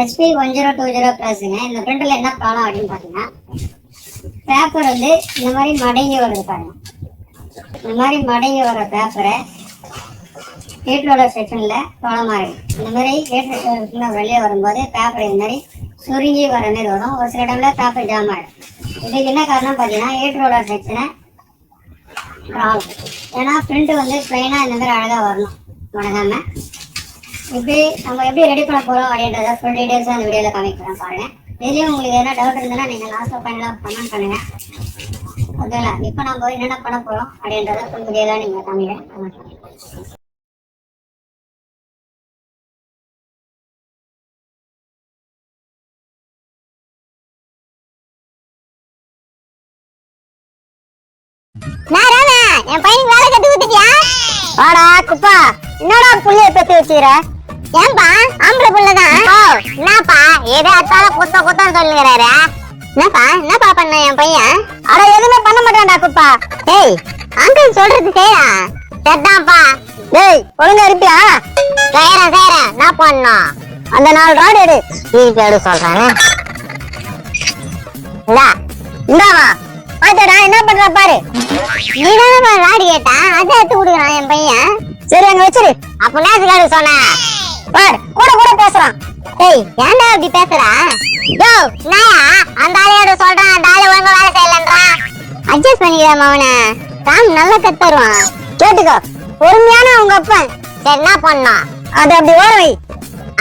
SP1020 ப்ளஸ்ங்க. இந்த பிரிண்டர்ல என்ன problem அப்படின்னு பார்த்தீங்கன்னா, பேப்பர் வந்து இந்த மாதிரி மடங்கி வருது பாருங்க. இந்த மாதிரி மடங்கி வர பேப்பரை ஹீட்டரோட செக்ஷன்ல ப்ராப்ளமாக இருக்கு. இந்த மாதிரி ஹீட்டர் செக்ஷன்ல வெளியே வரும்போது பேப்பர் இந்த மாதிரி சுருங்கி வர மாதிரி வரும். ஒரு சில டைம்ல பேப்பர் ஜாம் ஆகிடும். இதுக்கு என்ன காரணம் பார்த்தீங்கன்னா, ஹீட்டரோட செக்ஷனை ப்ராப்ளம். ஏன்னா பிரிண்ட் வந்து ப்ளைனாக இந்த மாதிரி அழகாக வரணும், மடங்காம. இப்படி நம்ம எப்படி ரெடி பண்ண போகிறோம் அப்படின்றத ஃபுல் டீடைல்ஸாக அந்த வீடியோவில் காமிக்கிறேன் பாருங்கள். இதுலேயும் உங்களுக்கு எதனா டவுட் இருந்ததுன்னா நீங்கள் லாஸ்ட்டாக ஃபைனலாக கமெண்ட் பண்ணுங்கள். ஓகேங்களா? இப்போ நம்ம என்னென்ன பண்ண போகிறோம் அப்படின்றத ஃபுல் வீடியோவில் நீங்கள் காமிக்கிறேன். என் பையனுக்கு வேலை கத்து கொடுத்துட்டியா? வாடா குப்பா, என்னடா புள்ளைய பெத்து வச்சுக்கிற? ஏன்பா ஆம்பளை புள்ளதான். என்னப்பா எதை அத்தாலும் குத்த குத்தம் சொல்லுகிறாரு? என்னப்பா பண்ண என் பையன்? அட எதுவுமே பண்ண மாட்டான்டா குப்பா. ஏய் அங்கிள் சொல்றது செய்யா சரிதான்ப்பா. டேய் ஒழுங்கா இருப்பியா? செய்யறேன் என்ன பண்ணும்? அந்த 4 ராடு எடு. திருப்பி எடு சொல்றானே. இந்தாவா பாத்தடா என்ன பண்ற பாரு. நீதானே ராடு கேட்டா அதை எடுத்து கொடுக்குறான் என் பையன். சரி அங்க வச்சிரு. அப்ப நேசுக்காரு சொன்னேன் பார், கூட கூட பேசுறான். ஏய் ஏன்டா அப்படி பேசுறா? யோ நாயா அந்த ஆளையோட சொல்றான், அந்த ஆளு ஒழுங்கா வேலை செய்யலன்றான். அட்ஜஸ்ட் பண்ணிக்கிறேன் அவனை. தான் நல்லா கத்துருவான். கேட்டுக்கோ, பொறுமையான உங்க அப்பன். சரி என்ன பண்ணா அது அப்படி ஓர வை.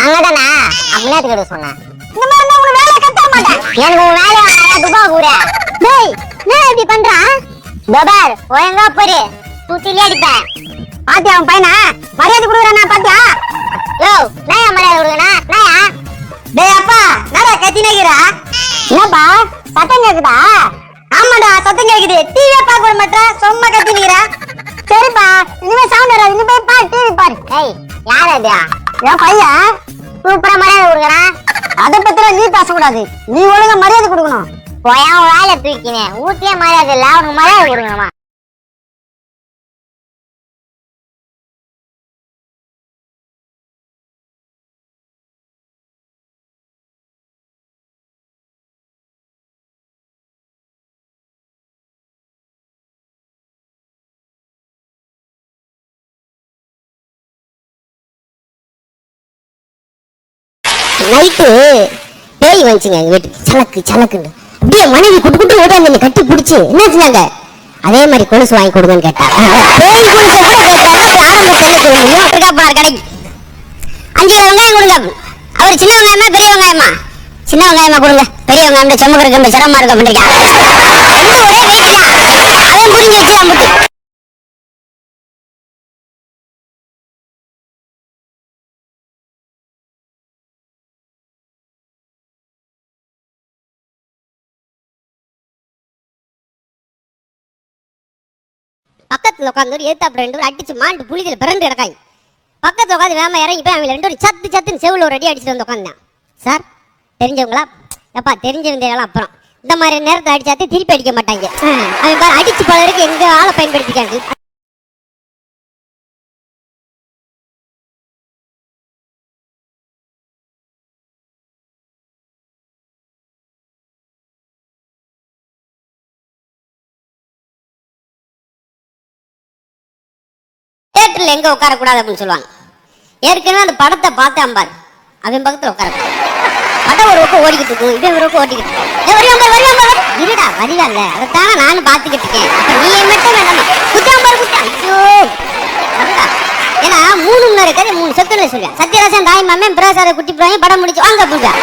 அங்கதானே அப்ப நேசுக்காரு சொன்னேன். இந்த மாதிரி உங்க வேலையை கத்த மாட்டேன். எனக்கு உன் வேலையை துபா கூட. டேய் என்ன இப்படி பண்றான்? பபார் ஒழுங்கா போரு, தூத்திலே அடிப்பேன். பாத்தியா அவன் பையனா மரியாதை கொடுக்குறானா? பாத்தியா? யோ நாயா மரியாதை கொடுக்கணா? நாயா? டேய் அப்பா நாடா கத்தினேக்கிறா? என்னப்பா சத்தம் கேக்குதா? ஆமாடா சத்தம் கேக்குது. டிவியே பார்க்க விட மாட்டா, சும்மா கத்தினேக்கிறா. சரிப்பா இனிமே சவுண்ட் வராது, இனிமே போய் பாரு, டிவி பாரு. ஏய் யார் அது? என் பையன். சூப்பரா மரியாதை கொடுக்கறா. அதை பத்திர நீ பேசக்கூடாது, நீ ஒழுங்கா மரியாதை கொடுக்கணும். போயா வேலை தூக்கினேன் ஊட்டியே மரியாதை இல்ல, அவனுக்கு மரியாதை கொடுங்கம்மா. நைட்டு பேய் வந்துச்சுங்க எங்க வீட்டுக்கு. சலக்கு சலக்குன்னு அப்படியே மனைவி குட்டு குட்டு ஓட்டாங்க கட்டி பிடிச்சி என்ன சொன்னாங்க, அதே மாதிரி கொலுசு வாங்கி கொடுங்கன்னு கேட்டாங்க. பேய் கொலுசு கூட கேட்டாங்க. ஆரம்பத்தில் கடைக்கு 5 வெங்காயம் கொடுங்க. அவர் சின்ன வெங்காயமா பெரிய வெங்காயமா? சின்ன வெங்காயமா கொடுங்க. பெரிய வெங்காயம் செம்மக்கு சிரமமா இருக்க பண்ணிருக்காங்க. ஒரே வெயிட் தான், அதையும் புரிஞ்சு வச்சுதான் முட்டு. பக்கத்துல உட்காந்து ஏத்தாப்புல 2 பேரும் அடிச்சு மாண்டு புளிதில் பிறண்டு கிடக்காங்க. பக்கத்துல உட்காந்து வேமா இறங்கி போய் அவங்க 2 பேரும் சத்து சத்துன்னு செவுல ஒரு அடி அடிச்சுட்டு வந்து உட்காந்தான். சார் தெரிஞ்சவங்களா? எப்பா தெரிஞ்சவங்க அப்புறம் இந்த மாதிரி நேரத்தை அடிச்சாத்தே திருப்பி அடிக்க மாட்டாங்க. அவங்க பாரு அடிச்சு பலருக்கு எங்க ஆளை பயன்படுத்திக்காங்க. தியேட்டர்ல எங்க உட்கார கூடாது அப்படின்னு சொல்லுவாங்க. ஏற்கனவே அந்த படத்தை பார்த்தேன் பாரு, அவன் பக்கத்துல உட்கார படம் ஒரு பக்கம் ஓடிக்கிட்டு இருக்கும், இவன் ஒரு பக்கம் ஓடிக்கிட்டு இருடா வரிவா இல்ல, அதைத்தானே நானும் பார்த்துக்கிட்டு இருக்கேன். நீ மட்டும் வேண்டாம் குத்தாம்பாரு குத்தா. ஐயோ ஏன்னா 3 மணி நேரம் 3 செப்டம்பர் சொல்லுவேன். சத்யராஜன் தாய் மாமன் பிரசாத குட்டி பிராயம் படம் முடிச்சு வாங்க பூஜா.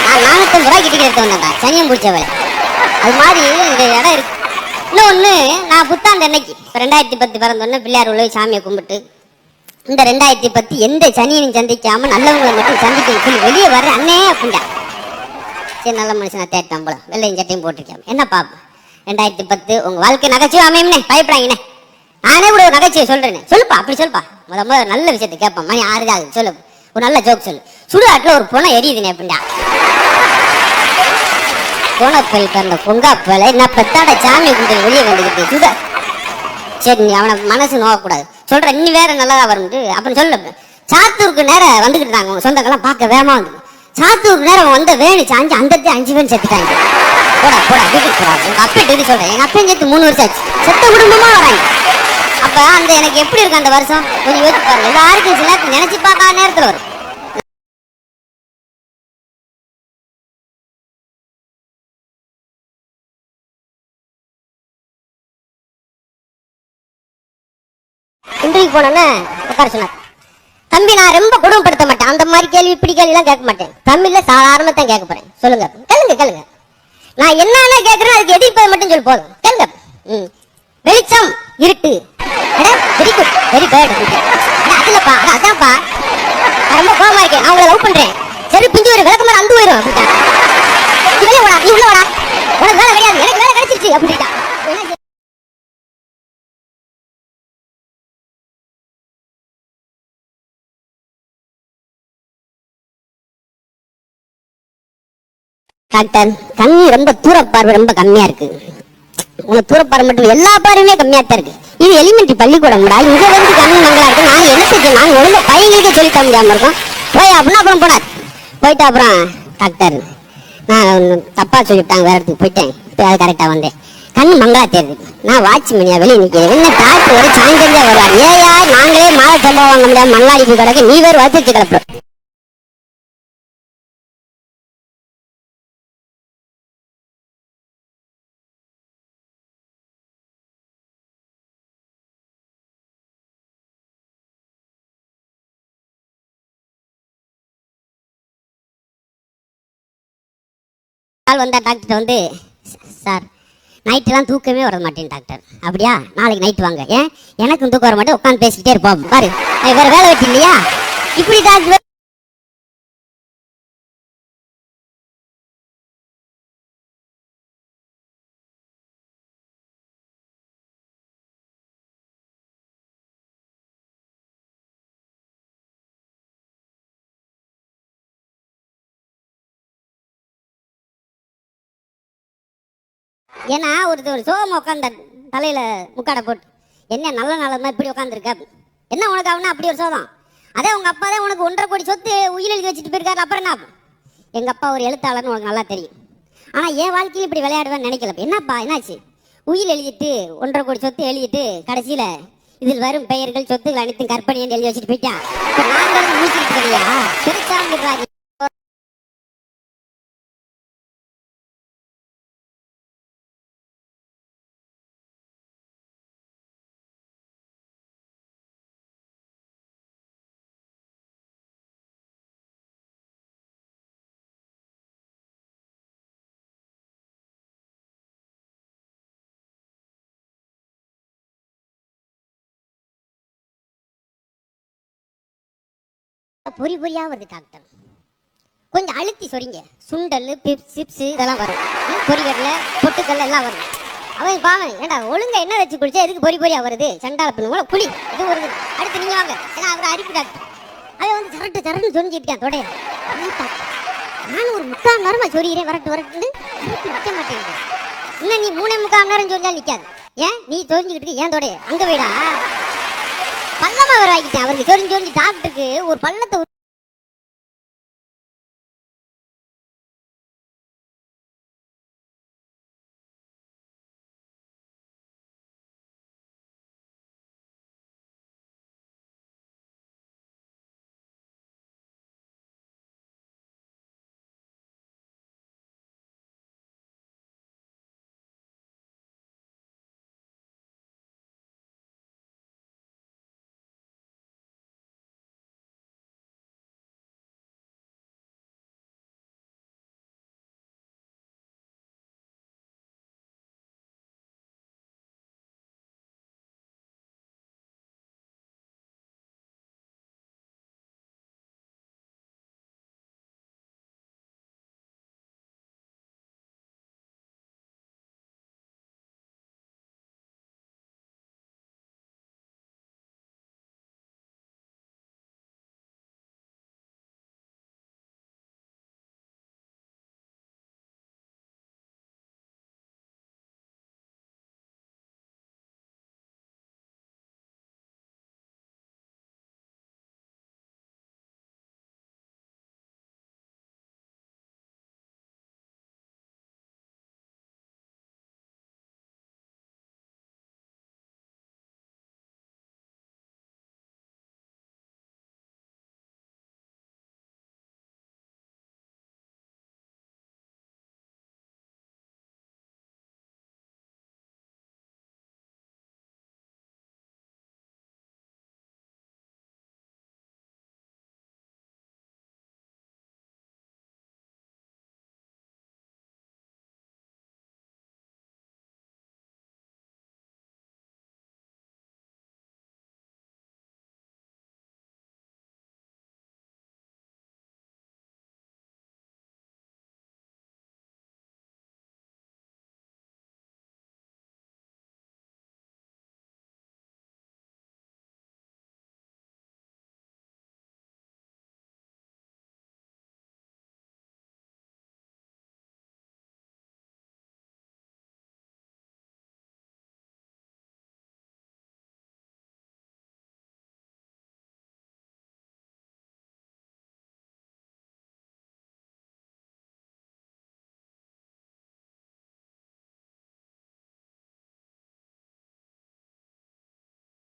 நான் 450 ரூபாய் கிட்ட எடுத்து வந்தேன்டா சனியம் பூச்சவரை. அது மாதிரி இந்த இடம் இருக்கு. இன்னொன்று நான் புத்தாண்டு அன்னைக்கு இப்போ 2010 பிறந்தோடனே பிள்ளையார் உள்ள சாமியை கும்பிட்டு இந்த 2010 எந்த சனியனையும் சந்திக்காமல் நல்லவங்களை மட்டும் சந்திக்கணும் சொல்லி வெளியே வர்ற அண்ணே அப்படின்டா. சரி நல்ல மனுஷனா தேட்டான் போல வெள்ளையும் சட்டையும் போட்டிருக்கேன். என்னப்பா 2010 உங்கள் வாழ்க்கை நகைச்சுவை அமையும்னே பயப்படாங்கண்ணே. நானே கூட ஒரு நகைச்சுவை சொல்கிறேன்னு சொல்லுப்பா. அப்படி சொல்லுப்பா. முதல்ல நல்ல விஷயத்தை கேட்பான். மணி 6 ஆகுது சொல்லு, ஒரு நல்ல ஜோக் சொல்லு. சுடுகாட்டில் ஒரு பொண்ணை எரியுதுண்ணே அப்படின்டா. கோணப்பல் பிறந்த பொங்காப்பல நான் பெத்தாட சாமி கும்பிட்டு வெளியே வந்துக்கிட்டு சுட. சரி நீ அவனை மனசு நோக்கக்கூடாது சொல்ற, இன்னி வேற நல்லதா வரும்ட்டு அப்படின்னு சொல்ல. சாத்தூருக்கு நேரம் வந்துகிட்டு இருந்தாங்க உங்க சொந்தங்கள்லாம் பார்க்க வேகமா வந்து சாத்தூருக்கு நேரம் வந்த வேணு சாஞ்சு அந்த 5 பேர் செத்துட்டாங்க. போடா போடா வீட்டுக்கு போடா. எங்க அப்பா டெய்லி சொல்றேன், எங்க அப்பா சேர்த்து 3 வருஷம் ஆச்சு, செத்த குடும்பமா வராங்க. அப்ப அந்த எனக்கு எப்படி இருக்கு அந்த வருஷம் கொஞ்சம் யோசிச்சு பாருங்க. எல்லாருக்கும் சில நேரத்தில் நினைச்சு பார்க்காத நேரத்துல வரும். இன்றைக்கு போனோன்னே உட்கார சொன்னார். தம்பி நான் ரொம்ப குடும்பப்படுத்த மாட்டேன், அந்த மாதிரி கேள்வி இப்படி கேள்விலாம் கேட்க மாட்டேன், தமிழ்ல சாதாரணமா தான் கேட்க போறேன். சொல்லுங்க கேளுங்க கேளுங்க, நான் என்னென்ன கேட்கறேன் அதுக்கு எதிர்ப்பது மட்டும் சொல்லி போதும் கேளுங்க. வெளிச்சம் இருட்டு, வெரி குட் வெரி பேட். அதுலப்பா அதான்ப்பா ரொம்ப கோபமா இருக்கேன், அவங்கள லவ் பண்றேன், சரி பிஞ்சு ஒரு விளக்க மாதிரி அந்து போயிடும் அப்படின்ட்டா. நீ உள்ள வாடா, உனக்கு வேலை கிடையாது, எனக்கு வேலை கிடைச்சிருச்சு அப்படின்ட்டா. டாக்டர் கண் ரொம்ப தூரப்பார்வை ரொம்ப கம்மியா இருக்கு. உங்க தூரப்பார்வை மட்டும் எல்லா பார்வையுமே கம்மியா தான் இருக்கு. இது எலிமெண்ட்ரி பள்ளிக்கூடம்டா, இங்க வந்து கண் மங்களா இருக்கு. நாங்க என்ன செஞ்சோம், நாங்க ஒழுங்கா பையங்களுக்கே சொல்லி தர முடியாம இருக்கோம். போய் அப்படின்னா அப்புறம் போனார். போயிட்டு அப்புறம் டாக்டர் நான் தப்பா சொல்லிவிட்டாங்க, வேற இடத்துக்கு போயிட்டேன், அது கரெக்டா வந்தேன். கண் மங்களா தெரியுது. நான் வாட்ச்மேனியா வெளியே நிக்கிறேன். என்ன டாக்டர் ஒரு சாயந்தரா வருவார். ஏயா நாங்களே மாலை சம்பளம் வாங்க முடியாம மண்ணாடி போய் கிடக்கு, நீ வேறு வச்சு கிடப்ப. வந்தா டாக்டர் வந்து, சார் நைட்டுலாம் தூக்கமே வர மாட்டேன் டாக்டர். அப்படியா, நாளைக்கு நைட்டு வாங்க. ஏன் எனக்கும் தூக்கம் வர மாட்டேன், உட்காந்து பேசிக்கிட்டே இருப்போம் பாரு, வேற வேலை வெட்டி இல்லையா இப்படி டாக்டர். ஏன்னா ஒரு சோகமா உட்காந்த தலையில முக்காடை போட்டு, என்ன நல்ல நாளமா இப்படி உட்காந்துருக்க, என்ன உனக்கு அவனா அப்படி ஒரு சோகம். அதே உங்க அப்பா தான் உனக்கு 1.5 கோடி சொத்து உயிர் எழுதி வச்சுட்டு போயிருக்காரு, அப்புறம் என்ன? எங்க அப்பா ஒரு எழுத்தாளர்னு உனக்கு நல்லா தெரியும். ஆனா என் வாழ்க்கையில் இப்படி விளையாடுவேன்னு நினைக்கல. என்னப்பா என்னாச்சு, உயிர் எழுதிட்டு 1.5 கோடி சொத்து எழுதிட்டு கடைசியில இதில் வரும் பெயர்கள் சொத்துக்கள் அனைத்தும் கற்பனை எழுதி வச்சுட்டு போயிட்டான். நாங்களும் மூச்சுட்டு கிடையா பெருசாங்க. பொறி பொறியா வருது டாக்டர், கொஞ்சம் அழுத்தி சொரிங்க. சுண்டல் சிப்ஸ் இதெல்லாம் வரும், பொறிகடல பொட்டுக்கல்ல எல்லாம் வரும். அவன் பாவன் ஏண்டா ஒழுங்கா என்ன வச்சு குடிச்சா எதுக்கு பொறி பொறியா வருது, சண்டால பண்ணுவோம் குளி இது வருது. அடுத்து நீங்க வாங்க, ஏன்னா அவர் அரிப்பு டாக்டர். அவன் வந்து சரட்டு சரட்டு சொரிஞ்சிட்டான் தொடைய. நானும் ஒரு 3/4 நேரமா சொரிகிறேன், வரட்டுன்னு நிற்க மாட்டேங்குது. இன்னும் நீ 3/4 நேரம் சொரிஞ்சா நிற்காது. ஏன் நீ சொரிஞ்சுக்கிட்டு ஏன் தொடைய அங்க போயிடா பள்ளமா வர ஆகிட்டேன். அவருக்கு சொரிஞ்சு டாக்டருக்கு ஒரு பள்ளத்தை